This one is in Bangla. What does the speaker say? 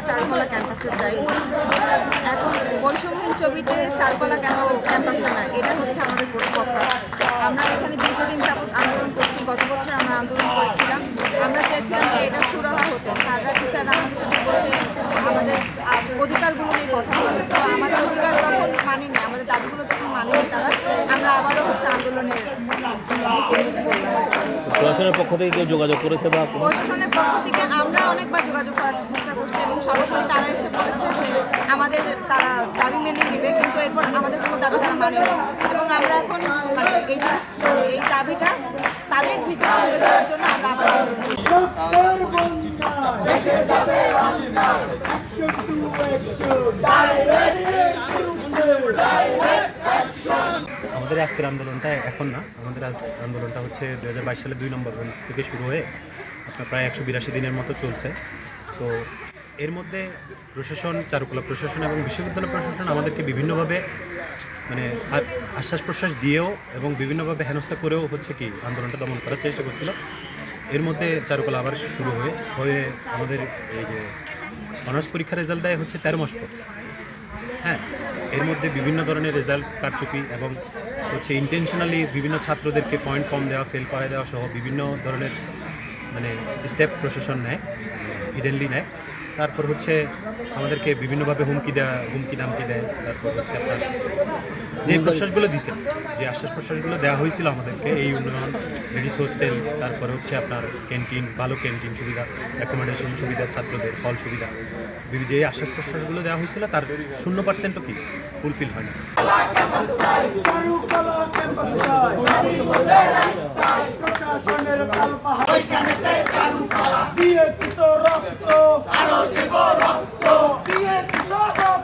চারুকলা ক্যাম্পাসে যাই। এখন বৈষম্যহীন ছবিতে চারুকলা কেন ক্যাম্পাসে না, এটা হচ্ছে আমাদের বড় কথা। আমরা এখানে দীর্ঘদিন যাবৎ আন্দোলন করছি, গত বছর আমরা আন্দোলন করেছিলাম। আমরা চেয়েছিলাম যে এটা সুরাহা হতে, স্যাররা টিচাররা আমাদের সাথে বসে আমাদের অধিকারগুলো নিয়ে কথা বলে। তো আমাদের অধিকার যখন মানেনি, আমাদের দাবিগুলো যখন মানেনি তারা, আমরা আবারও হচ্ছে আন্দোলনের প্রশাসনের পক্ষ থেকে কেউ যোগাযোগ করেছে বা প্রশাসনের পক্ষ থেকে আমরা অনেকবার যোগাযোগ করার চেষ্টা করছি এবং সরাসরি তারা এসে বলেছে যে আমাদের তারা দাবি মেনে নেবে, কিন্তু এরপর আমাদের কোনো দাবি তারা মানেনি এবং আমরা এখন মানে এই দাবিটা তাদের ভিতরে তুলে দেওয়ার জন্য আমরা আবার আমাদের আজকের আন্দোলনটা এখন না, আমাদের আন্দোলনটা হচ্ছে 2022 সালে 2 নম্বর থেকে শুরু হয়ে আপনার প্রায় 182 দিনের মতো চলছে। তো এর মধ্যে প্রশাসন, চারুকলা প্রশাসন এবং বিশ্ববিদ্যালয় প্রশাসন আমাদেরকে বিভিন্নভাবে মানে আশ্বাস প্রশ্বাস দিয়েও এবং বিভিন্নভাবে হেনস্থা করেও হচ্ছে কি আন্দোলনটা দমন করার চেষ্টা করছিল। এর মধ্যে চারুকলা আবার শুরু হয়ে আমাদের এই যে অনার্স পরীক্ষার রেজাল্ট দেয় হচ্ছে 13 মাস পর। হ্যাঁ, এর মধ্যে বিভিন্ন ধরনের রেজাল্ট কারচুপি এবং হচ্ছে ইন্টেনশনালি বিভিন্ন ছাত্রদেরকে পয়েন্ট কম দেওয়া, ফেল করায় দেওয়া সহ বিভিন্ন ধরনের মানে স্টেপ প্রশাসন নেয়, হিডেনলি নেয়। তারপর হচ্ছে আমাদেরকে বিভিন্নভাবে হুমকি দামকি দেয়। তারপর হচ্ছে আপনার যে প্রশ্বাসগুলো দিছে, যে আশ্বাস প্রশ্বাসগুলো দেওয়া হয়েছিল আমাদেরকে, এই উন্নয়ন, লেডিস হোস্টেল, তারপর হচ্ছে আপনার ক্যান্টিন, ভালো ক্যান্টিন সুবিধা, অ্যাকোমোডেশন সুবিধা, ছাত্রদের হল সুবিধা, যে আশ্বাস প্রশ্বাসগুলো দেওয়া হয়েছিল তার 0%ও কি ফুলফিল হয়নি। দিয়েছি তো রক্ত, আরো